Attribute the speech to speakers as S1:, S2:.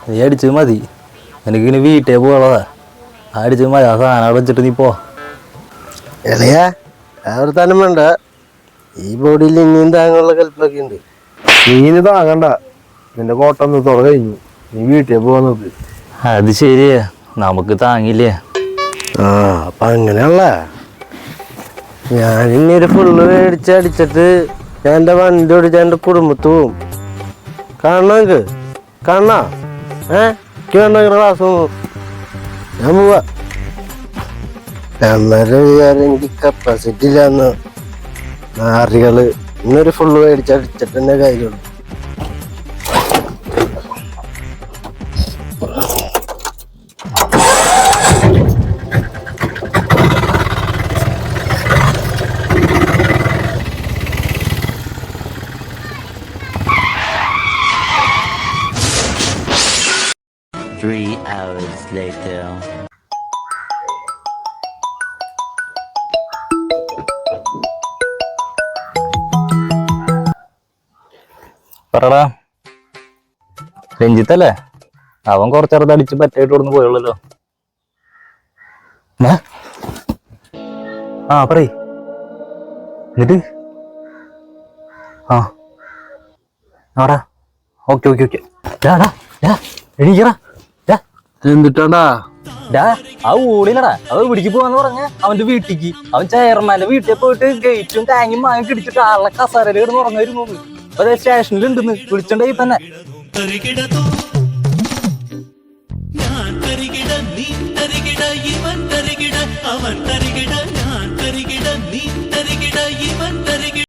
S1: നീ അടിച്ചു മതി, എനിക്കിനി വീട്ടേ പോളതാ. അടിച്ചു മതി, ആ സാധനം വെച്ചിട്ട് നീ പോ.
S2: എളിയാ അവർ തന്നെ വേണ്ട, ഈ ബോഡിയിൽ ഇനിയും താങ്ങാനുള്ള കൽപ്പൊക്കെ ഉണ്ട്.
S3: നീ ഇനി താങ്ങണ്ട, നിന്റെ കോട്ടൊന്ന് തുറ കഴിഞ്ഞു, നീ വീട്ടിൽ പോവാൻ നോക്ക്.
S1: അത് ശരിയാ, നമുക്ക് താങ്ങില്ലേ.
S2: ആ അപ്പൊ അങ്ങനെയുള്ള ഞാൻ ഇനി ഒരു ഫുള്ള് മേടിച്ചടിച്ചിട്ട് ഞാൻ എൻ്റെ വണ്ടി ഓടിച്ചാൽ എൻ്റെ കുടുംബത്ത് പോവും. കാണണമെങ്കിൽ കാണാ, എനിക്ക് വേണ്ട ക്ലാസ് പോവും, ഞാൻ പോവാ. അന്നേരം വിചാരം എനിക്ക് കപ്പാസിറ്റി ഇല്ലാന്ന്. നാറികള് ഇന്നൊരു ഫുള്ള് മേടിച്ചടിച്ചിട്ട് തന്നെ കാര്യമുള്ളൂ.
S4: Three hours later.
S1: പറടാ, രഞ്ജിത്തല്ലേ? അവൻ കുറച്ചേർത്ത് അടിച്ച് പറ്റായിട്ട് കൊടുന്ന് പോയുള്ളല്ലോ. ആ പറയ്, എന്നിട്ട് ആടാ, ഓക്കെ ഓക്കെ ഓക്കെ. എണീക്കടാ.
S2: എന്തിട്ടാ
S1: ആ ഊടിലടാ, അവൻ പിടിക്ക് പോവാന്ന് പറഞ്ഞ അവന്റെ വീട്ടിക്ക്. അവൻ ചെയർമാന്റെ വീട്ടിൽ പോയിട്ട് ഗേറ്റും താങ്ങും വാങ്ങി കിടിച്ചിട്ട് ആളെ കസാരയിൽ കിടന്ന് ഉറങ്ങായിരുന്നു. അതെ സ്റ്റേഷനിൽ ഉണ്ടെന്ന് വിളിച്ചിട്ടുണ്ടെങ്കിൽ തന്നെ.
S5: ഞാൻ തരികിട, നീ തരികിട, ഇവൻ തരികിട, അവൻ തരികിട.